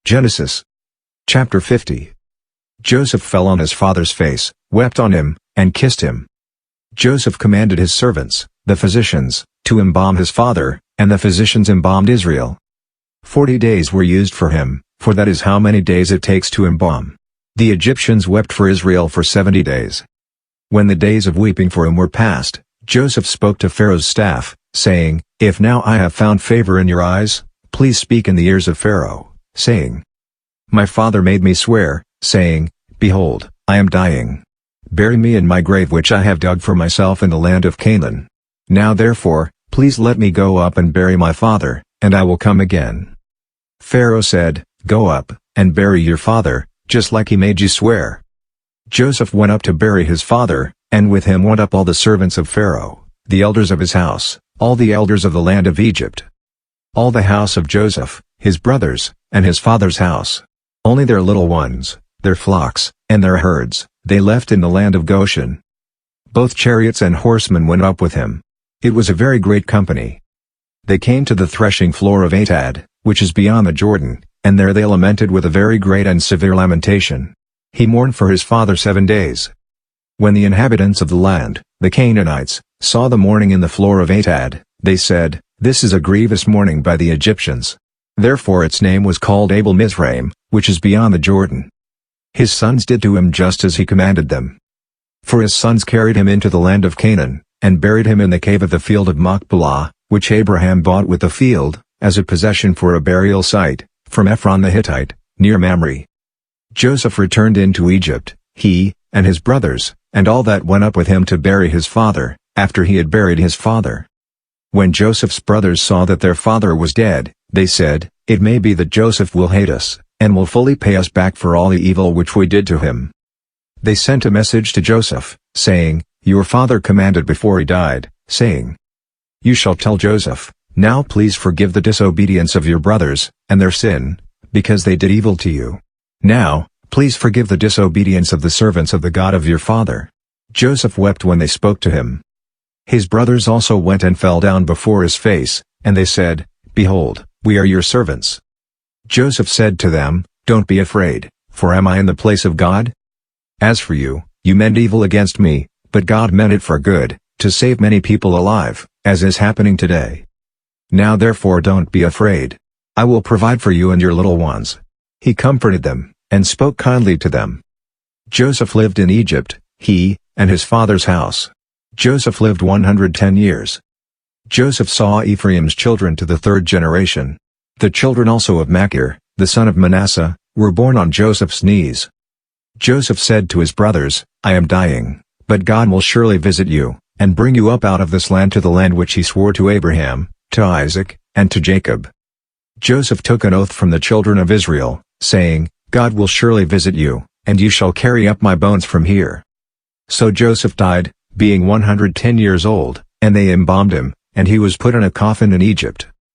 Genesis chapter 50. Joseph fell on his father's face, wept on him, and kissed him. Joseph commanded his servants, the physicians, to embalm his father, and the physicians embalmed Israel. 40 days were used for him, for that is how many days it takes to embalm. The Egyptians wept for Israel for 70 days. When the days of weeping for him were past, Joseph spoke to Pharaoh's staff, saying, If now I have found favor in your eyes, please speak in the ears of Pharaoh, saying, My father made me swear, saying, Behold, I am dying. Bury me in my grave which I have dug for myself in the land of Canaan. Now therefore, please let me go up and bury my father, and I will come again. Pharaoh said, Go up, and bury your father, just like he made you swear. Joseph went up to bury his father, and with him went up all the servants of Pharaoh, the elders of his house, all the elders of the land of Egypt. All the house of Joseph, his brothers, and his father's house. Only their little ones, their flocks, and their herds, they left in the land of Goshen. Both chariots and horsemen went up with him. It was a very great company. They came to the threshing floor of Atad, which is beyond the Jordan, and there they lamented with a very great and severe lamentation. He mourned for his father 7 days. When the inhabitants of the land, the Canaanites, saw the mourning in the floor of Atad, they said, This is a grievous mourning by the Egyptians. Therefore its name was called Abel Mizraim, which is beyond the Jordan. His sons did to him just as he commanded them. For his sons carried him into the land of Canaan, and buried him in the cave of the field of Machpelah, which Abraham bought with the field, as a possession for a burial site, from Ephron the Hittite, near Mamre. Joseph returned into Egypt, he, and his brothers, and all that went up with him to bury his father, after he had buried his father. When Joseph's brothers saw that their father was dead, they said, It may be that Joseph will hate us, and will fully pay us back for all the evil which we did to him. They sent a message to Joseph, saying, Your father commanded before he died, saying, You shall tell Joseph, Now please forgive the disobedience of your brothers, and their sin, because they did evil to you. Now, please forgive the disobedience of the servants of the God of your father. Joseph wept when they spoke to him. His brothers also went and fell down before his face, and they said, Behold, we are your servants. Joseph said to them, Don't be afraid, for am I in the place of God? As for you, you meant evil against me, but God meant it for good, to save many people alive, as is happening today. Now therefore don't be afraid. I will provide for you and your little ones. He comforted them, and spoke kindly to them. Joseph lived in Egypt, he, and his father's house. Joseph lived 110 years. Joseph saw Ephraim's children to the 3rd generation. The children also of Machir, the son of Manasseh, were born on Joseph's knees. Joseph said to his brothers, I am dying, but God will surely visit you, and bring you up out of this land to the land which he swore to Abraham, to Isaac, and to Jacob. Joseph took an oath from the children of Israel, saying, God will surely visit you, and you shall carry up my bones from here. So Joseph died, being 110 years old, and they embalmed him, and he was put in a coffin in Egypt.